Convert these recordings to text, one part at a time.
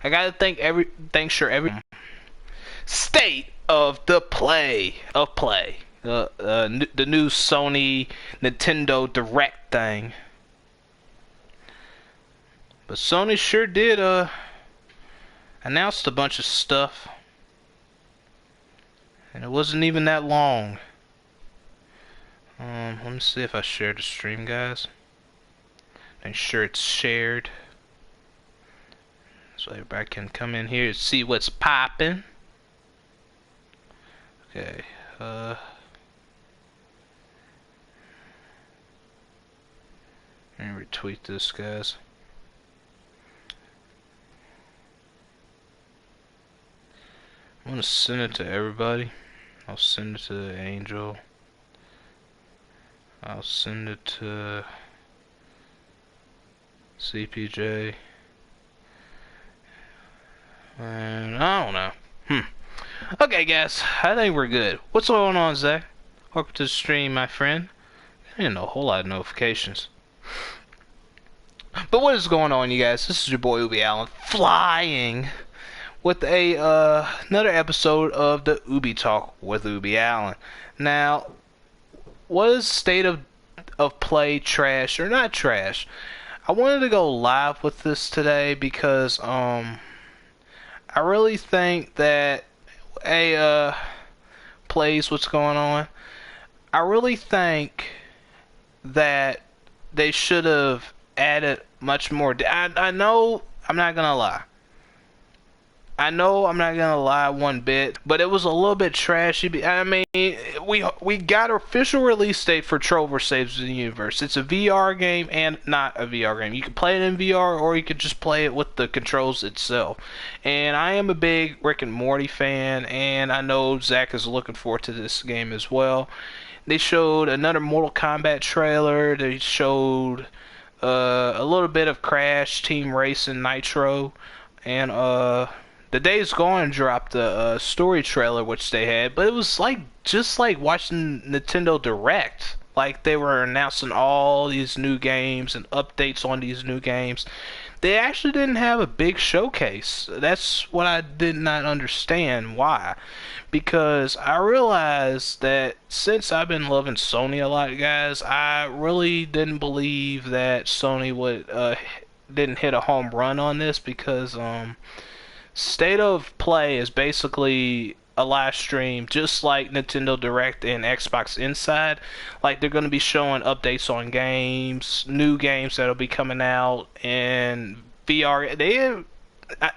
I gotta thank sure every state of the play. The new Sony Nintendo Direct thing. But Sony sure did announced a bunch of stuff, and it wasn't even that long. Let me see if I shared the stream, guys. Make sure it's shared, so everybody can come in here and see what's popping. Okay, let me retweet this, guys. I'm gonna send it to everybody. I'll send it to Angel. I'll send it to CPJ. And I don't know. Okay, guys, I think we're good. What's going on, Zach? Welcome to the stream, my friend. I didn't know a whole lot of notifications. But what is going on, you guys? This is your boy UUBBIE Allen, flying with a another episode of the UUBBIE Talk with UUBBIE Allen. Now, what is state of play, trash or not trash? I wanted to go live with this today because I really think that plays what's going on. I really think that they should have added much more. I know I'm not gonna lie. I know I'm not gonna lie one bit, but it was a little bit trashy. I mean, we got an official release date for Trover Saves the Universe. It's a VR game and not a VR game. You can play it in VR or you could just play it with the controls itself. And I am a big Rick and Morty fan, and I know Zach is looking forward to this game as well. They showed another Mortal Kombat trailer. They showed a little bit of Crash Team Racing Nitro, and the Days Gone dropped a story trailer which they had, but it was like just like watching Nintendo Direct. Like they were announcing all these new games and updates on these new games. They actually didn't have a big showcase. That's what I did not understand why. Because I realized that since I've been loving Sony a lot, guys, I really didn't believe that Sony would didn't hit a home run on this because State of Play is basically a live stream just like Nintendo Direct and Xbox Inside. Like they're going to be showing updates on games, new games that'll be coming out, and VR.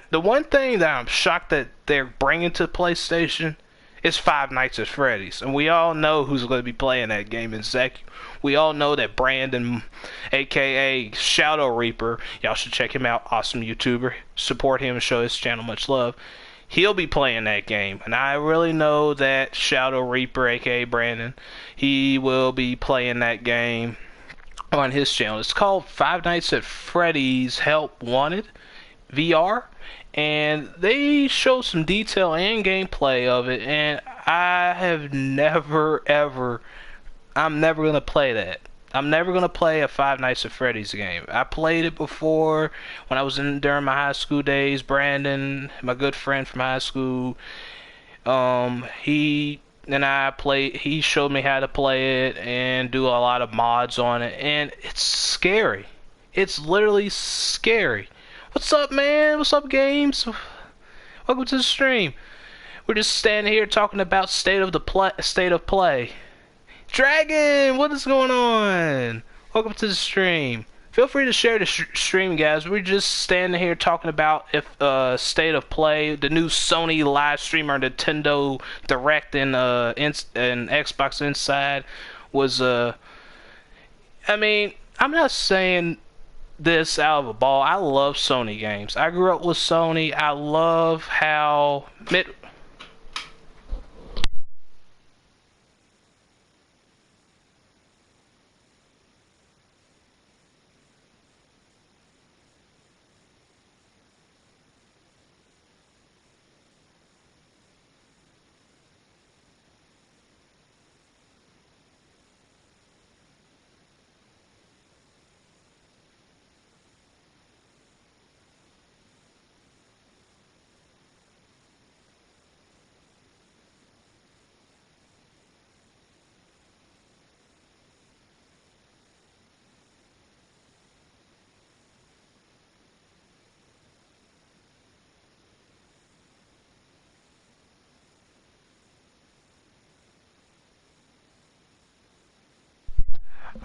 The one thing that I'm shocked that they're bringing to PlayStation is Five Nights at Freddy's, and we all know who's going to be playing that game in Zach. We all know that Brandon, aka Shadow Reaper, y'all should check him out, awesome YouTuber. Support him and show his channel much love. He'll be playing that game, and I really know that Shadow Reaper, aka Brandon, he will be playing that game on his channel. It's called Five Nights at Freddy's Help Wanted VR, and they show some detail and gameplay of it, and I have never ever I'm never gonna play that. I'm never gonna play a Five Nights at Freddy's game. I played it before when I was during my high school days. Brandon, my good friend from high school, he and I played. He showed me how to play it and do a lot of mods on it, and it's scary. It's literally scary. What's up, man? What's up, games? Welcome to the stream. We're just standing here talking about state of play. Dragon, what is going on? Welcome to the stream. Feel free to share the stream, guys. We're just standing here talking about if state of play, the new Sony live streamer, Nintendo Direct, and Xbox Inside was. I mean, I'm not saying this out of a ball. I love Sony games. I grew up with Sony. I love how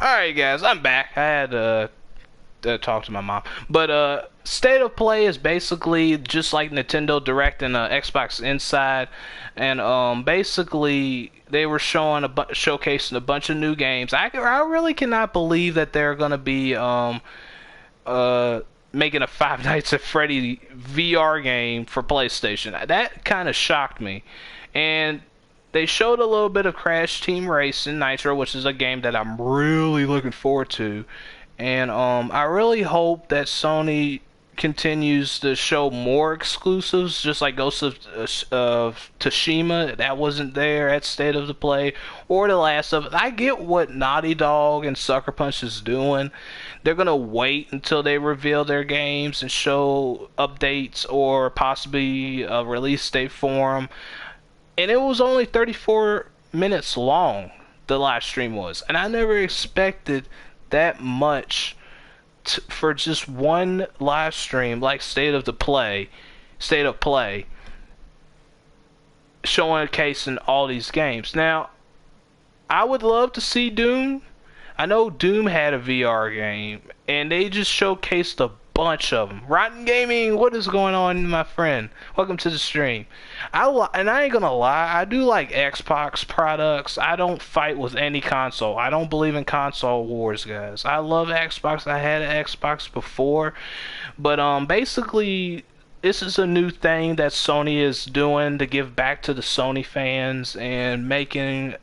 Alright, guys, I'm back. I had to talk to my mom. But State of Play is basically just like Nintendo Direct and Xbox Inside, and basically they were showcasing a bunch of new games. I really cannot believe that they're gonna be uh making a Five Nights at Freddy VR game for PlayStation. That kind of shocked me, and they showed a little bit of Crash Team Racing Nitro, which is a game that I'm really looking forward to. And I really hope that Sony continues to show more exclusives, just like Ghost of Tsushima. That wasn't there at State of the Play, or The Last of Us. I get what Naughty Dog and Sucker Punch is doing. They're gonna wait until they reveal their games and show updates or possibly a release date for them. And it was only 34 minutes long, the live stream was, and I never expected that much for just one live stream like State of Play, showing a case in all these games. Now, I would love to see Doom. I know Doom had a VR game, and they just showcased a bunch of them. Rotten Gaming, what is going on, my friend? Welcome to the stream. And I ain't gonna lie, I do like Xbox products. I don't fight with any console. I don't believe in console wars, guys. I love Xbox. I had an Xbox before, but basically, this is a new thing that Sony is doing to give back to the Sony fans and making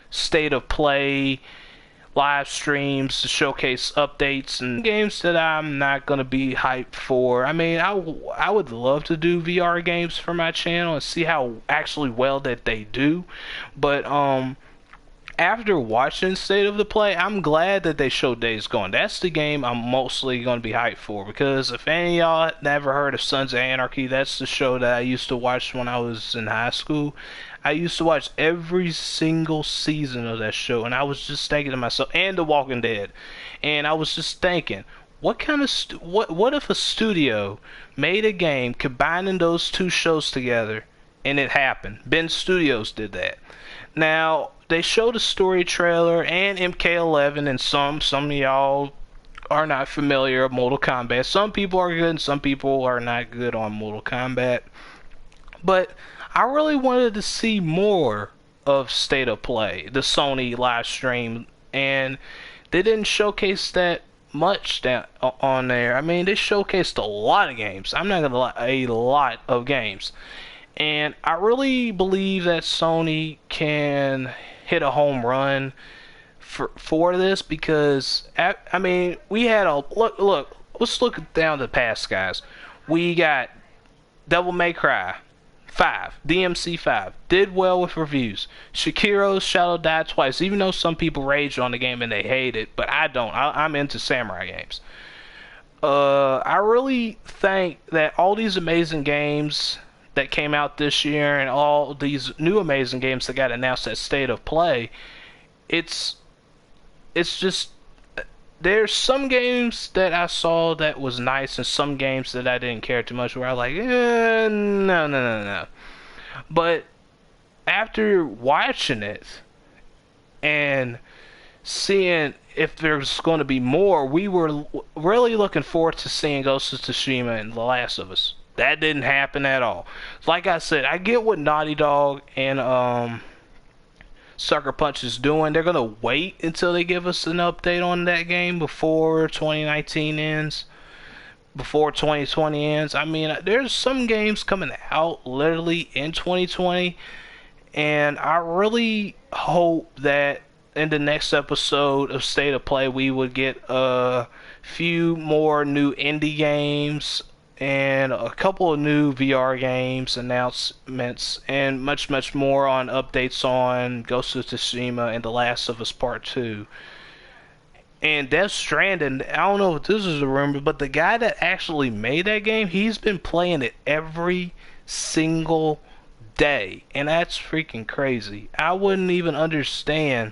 State of Play live streams to showcase updates and games that I'm not going to be hyped for. I mean, I would love to do VR games for my channel and see how actually well that they do, but after watching State of the Play, I'm glad that they showed Days Gone. That's the game I'm mostly going to be hyped for, because if any of y'all never heard of Sons of Anarchy, that's the show that I used to watch when I was in high school. I used to watch every single season of that show, and I was just thinking to myself, and The Walking Dead, and I was just thinking, what kind of what if a studio made a game combining those two shows together, and it happened? Ben Studios did that. Now, they showed a story trailer and MK11, and some of y'all are not familiar with Mortal Kombat. Some people are good and some people are not good on Mortal Kombat. But I really wanted to see more of State of Play, the Sony live stream, and they didn't showcase that much on there. I mean, they showcased a lot of games. I'm not gonna lie, a lot of games. And I really believe that Sony can hit a home run for this, because I mean, we had a look. Let's look down the past, guys. We got Devil May Cry 5, DMC 5, did well with reviews. Shakiro's Shadow Die Twice, even though some people raged on the game and they hate it, but I don't. I'm into samurai games. I really think that all these amazing games that came out this year and all these new amazing games that got announced at State of Play, it's just, there's some games that I saw that was nice and some games that I didn't care too much, where I was like, no. But after watching it and seeing if there's going to be more, we were really looking forward to seeing Ghost of Tsushima and The Last of Us. That didn't happen at all. Like I said, I get what Naughty Dog and Sucker Punch is doing. They're gonna wait until they give us an update on that game before 2019 ends, before 2020 ends. I mean, there's some games coming out literally in 2020, and I really hope that in the next episode of State of Play we would get a few more new indie games and a couple of new VR games announcements, and much more on updates on Ghost of Tsushima and The Last of Us Part 2. And Death Stranding, I don't know if this is a rumor, but the guy that actually made that game, he's been playing it every single day, and that's freaking crazy. I wouldn't even understand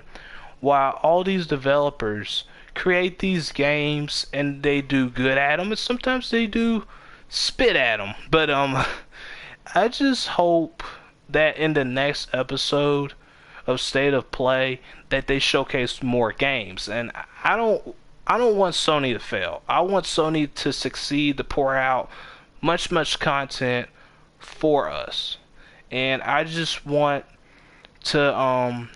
why all these developers create these games and they do good at them, and sometimes they do spit at them. But I just hope that in the next episode of State of Play that they showcase more games. And I don't want Sony to fail. I want Sony to succeed, to pour out much content for us. And I just want to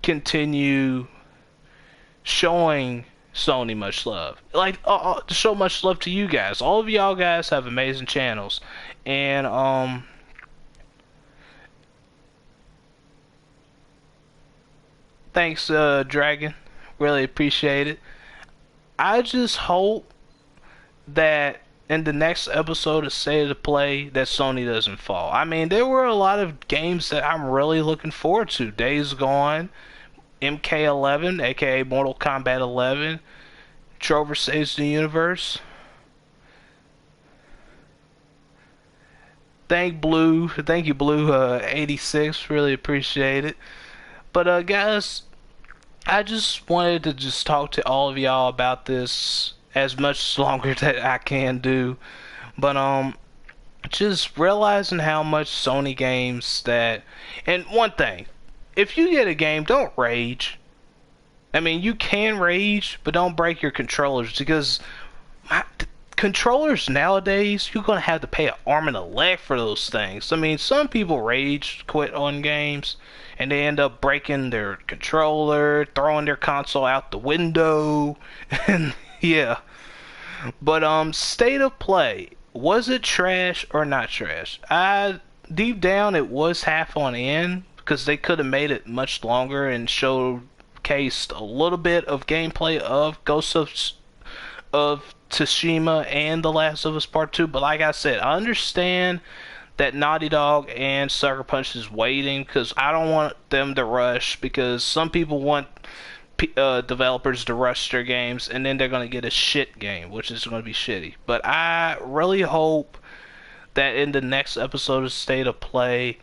continue showing Sony much love. Like to show much love to you guys. All of y'all guys have amazing channels. And thanks Dragon. Really appreciate it. I just hope that in the next episode of State of Play that Sony doesn't fall. I mean, there were a lot of games that I'm really looking forward to. Days Gone, MK11, aka Mortal Kombat 11, Trover Saves the Universe. Thank you Blue 86, really appreciate it. But guys, I just wanted to just talk to all of y'all about this as much longer that I can do. But just realizing how much Sony games that, and one thing, if you get a game, don't rage. I mean, you can rage, but don't break your controllers, because controllers nowadays, you're gonna have to pay an arm and a leg for those things. I mean, some people rage quit on games and they end up breaking their controller, throwing their console out the window, and yeah. But State of Play, was it trash or not trash? I deep down it was half on end, because they could have made it much longer and showcased a little bit of gameplay of of Tsushima and The Last of Us Part 2. But like I said, I understand that Naughty Dog and Sucker Punch is waiting, because I don't want them to rush, because some people want developers to rush their games and then they're going to get a shit game, which is going to be shitty. But I really hope that in the next episode of State of Play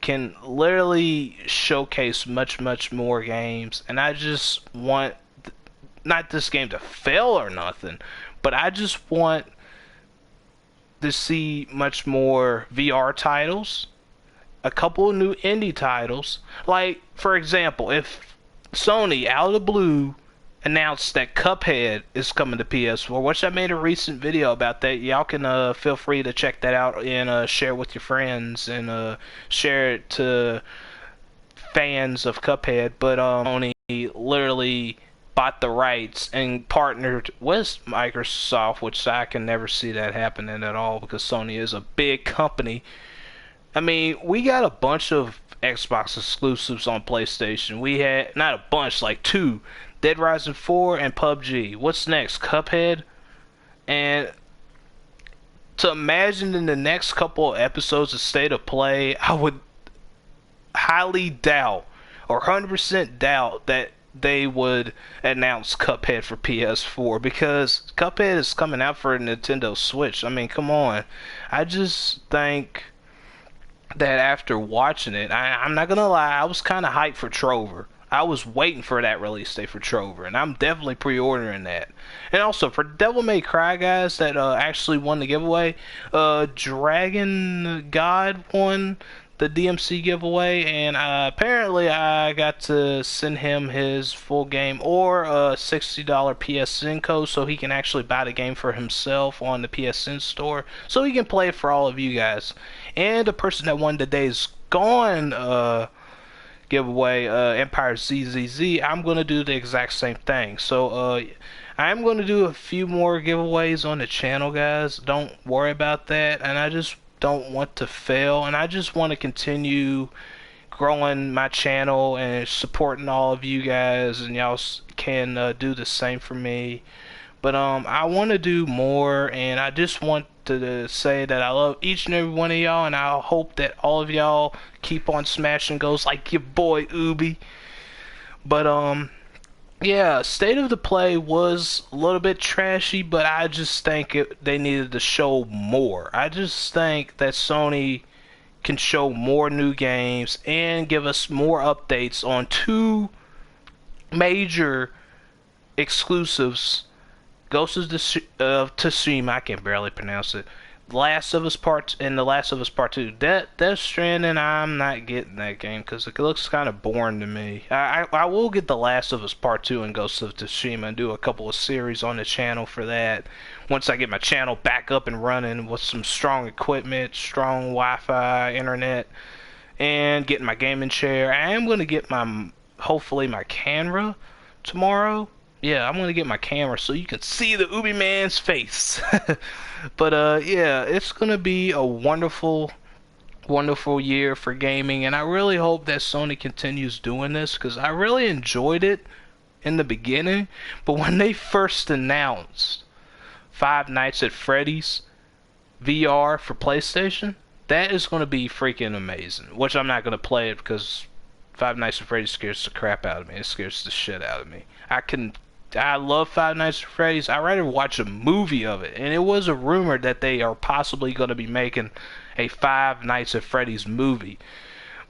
can literally showcase much more games. And I just want not this game to fail or nothing, but I just want to see much more VR titles, a couple of new indie titles. Like, for example, if Sony out of the blue announced that Cuphead is coming to PS4, which I made a recent video about that. Y'all can feel free to check that out and share with your friends and share it to fans of Cuphead. But Sony literally bought the rights and partnered with Microsoft, which I can never see that happening at all, because Sony is a big company. I mean, we got a bunch of Xbox exclusives on PlayStation. We had, not a bunch, like two, Dead Rising 4 and PUBG. What's next? Cuphead? And to imagine in the next couple of episodes of State of Play, I would highly doubt, or 100% doubt, that they would announce Cuphead for PS4, because Cuphead is coming out for a Nintendo Switch. I mean, come on. I just think that after watching it, I'm not gonna lie, I was kind of hyped for Trover. I was waiting for that release date for Trover, and I'm definitely pre-ordering that. And also for Devil May Cry guys that actually won the giveaway, Dragon God won the DMC giveaway, and apparently I got to send him his full game or a $60 PSN code, so he can actually buy the game for himself on the PSN store, so he can play it for all of you guys. And the person that won the Days Gone giveaway, Empire ZZZ, I'm going to do the exact same thing. So I'm going to do a few more giveaways on the channel, guys. Don't worry about that. And I just don't want to fail, and I just want to continue growing my channel and supporting all of you guys, and y'all can do the same for me. But I want to do more, and I just want to say that I love each and every one of y'all, and I hope that all of y'all keep on smashing goals like your boy UUBBIE. But yeah, State of the Play was a little bit trashy, but I just think they needed to show more. I just think that Sony can show more new games and give us more updates on two major exclusives. Ghost of Tsushima, I can barely pronounce it. Last of Us Part and The Last of Us Part 2. Death Stranding, I'm not getting that game because it looks kind of boring to me. I will get The Last of Us Part 2 and Ghost of Tsushima and do a couple of series on the channel for that. Once I get my channel back up and running with some strong equipment, strong Wi-Fi, internet, and getting my gaming chair. I am going to get hopefully my camera tomorrow. Yeah, I'm gonna get my camera so you can see the UUBBIE man's face. But yeah, it's gonna be a wonderful, wonderful year for gaming, and I really hope that Sony continues doing this because I really enjoyed it in the beginning. But when they first announced Five Nights at Freddy's VR for PlayStation, that is gonna be freaking amazing. Which I'm not gonna play it because Five Nights at Freddy's scares the crap out of me. It scares the shit out of me. I love Five Nights at Freddy's. I'd rather watch a movie of it. And it was a rumor that they are possibly going to be making a Five Nights at Freddy's movie.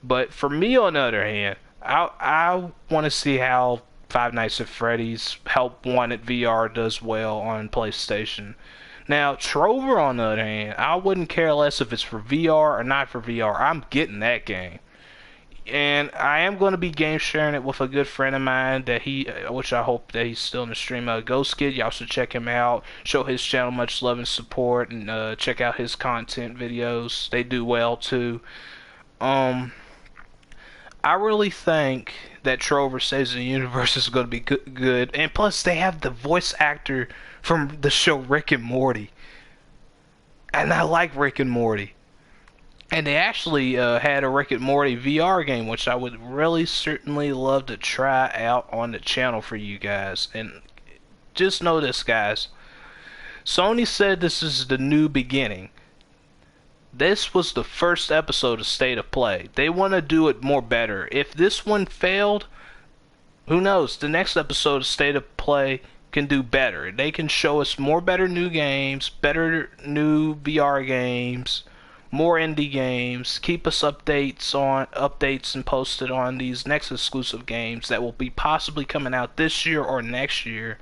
But for me, on the other hand, I want to see how Five Nights at Freddy's Help Wanted VR does well on PlayStation. Now, Trover, on the other hand, I wouldn't care less if it's for VR or not for VR. I'm getting that game. And I am going to be game sharing it with a good friend of mine that which I hope that he's still in the stream. Ghost Kid, y'all should check him out. Show his channel much love and support, and check out his content videos. They do well too. I really think that Trover Saves the Universe is going to be good, and plus they have the voice actor from the show Rick and Morty, and I like Rick and Morty. And they actually had a Rick and Morty VR game, which I would really certainly love to try out on the channel for you guys. And just know this, guys. Sony said this is the new beginning. This was the first episode of State of Play. They want to do it more better. If this one failed, who knows? The next episode of State of Play can do better. They can show us more better new games, better new VR games, more indie games, keep us updates and posted on these next exclusive games that will be possibly coming out this year or next year.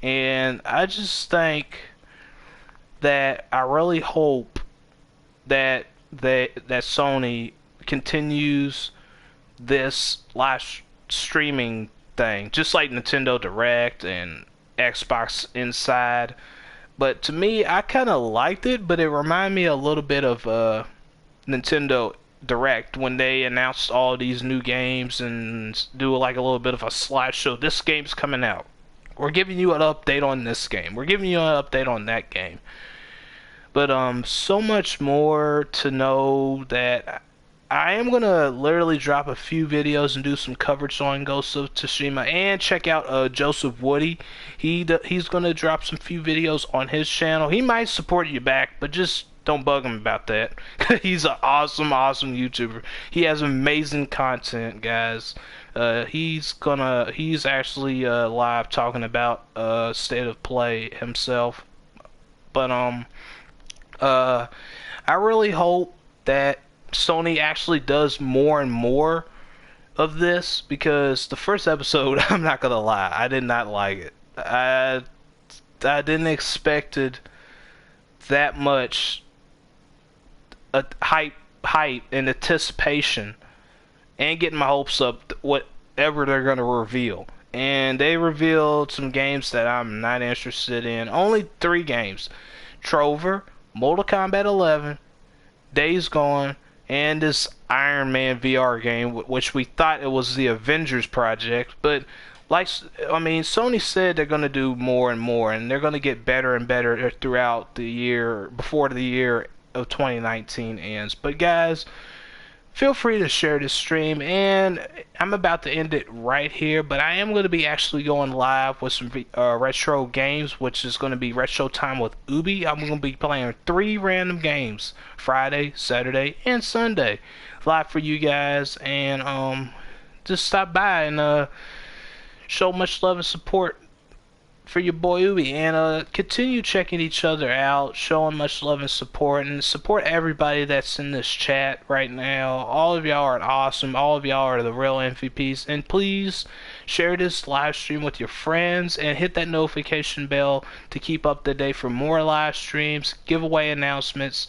And I just think that I really hope that Sony continues this live streaming thing, just like Nintendo Direct and Xbox Inside. But to me, I kind of liked it, but it reminded me a little bit of Nintendo Direct when they announced all these new games and do like a little bit of a slideshow. This game's coming out. We're giving you an update on this game. We're giving you an update on that game. But so much more to know that I am going to literally drop a few videos and do some coverage on Ghost of Tsushima, and check out Joseph Woody. He's going to drop some few videos on his channel. He might support you back, but just don't bug him about that. He's an awesome YouTuber. He has amazing content, guys. He's actually live talking about State of Play himself. But I really hope that Sony actually does more and more of this, because the first episode, I'm not gonna lie, I did not like it. I didn't expect it that much hype and anticipation, and getting my hopes up whatever they're gonna reveal. And they revealed some games that I'm not interested in. Only 3 games: Trover, Mortal Kombat 11, Days Gone, and this Iron Man VR game, which we thought it was the Avengers project. But Sony said they're going to do more and more, and they're going to get better and better throughout the year, before the year of 2019 ends. But guys, feel free to share this stream, and I'm about to end it right here, but I am going to be actually going live with some retro games, which is going to be Retro Time with UUBBIE. I'm going to be playing 3 random games, Friday, Saturday, and Sunday, live for you guys. And just stop by and show much love and support for your boy Ubi, and continue checking each other out, showing much love and support everybody that's in this chat right now. All of y'all are awesome. All of y'all are the real MVPs, and please share this live stream with your friends and hit that notification bell to keep up to date for more live streams, giveaway announcements,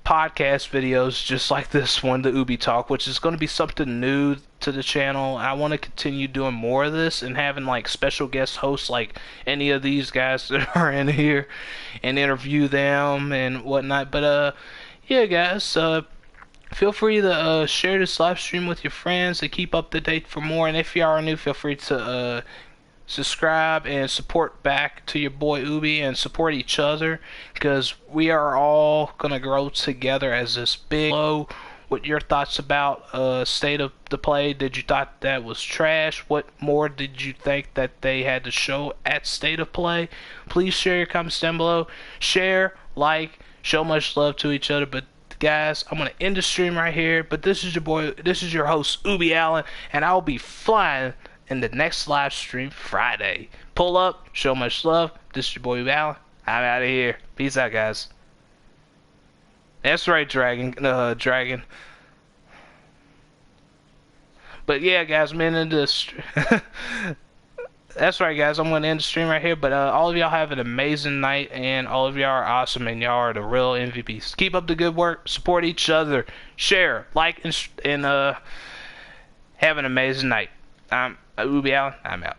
podcast videos just like this one, the Ubi Talk, which is going to be something new to the channel. I want to continue doing more of this and having like special guest hosts like any of these guys that are in here and interview them and whatnot. But yeah, guys, feel free to share this live stream with your friends to keep up to date for more. And if you are new, feel free to subscribe and support back to your boy Ubi and support each other, because we are all gonna grow together as this big flow. What your thoughts about state of the play? Did you thought that was trash? What more did you think that they had to show at state of play? Please share your comments down below. Share, like, show much love to each other. But guys, I'm gonna end the stream right here. But this is your host Ubi Allen, and I'll be flying in the next live stream Friday. Pull up, show much love. This is your boy Allen. I'm out of here. Peace out, guys. That's right, Dragon. But yeah, guys, I'm ending this. That's right, guys. I'm gonna end the stream right here. But all of y'all have an amazing night, and all of y'all are awesome, and y'all are the real MVPs. Keep up the good work. Support each other. Share, like, and have an amazing night. I'm Ubi Allen. I'm out.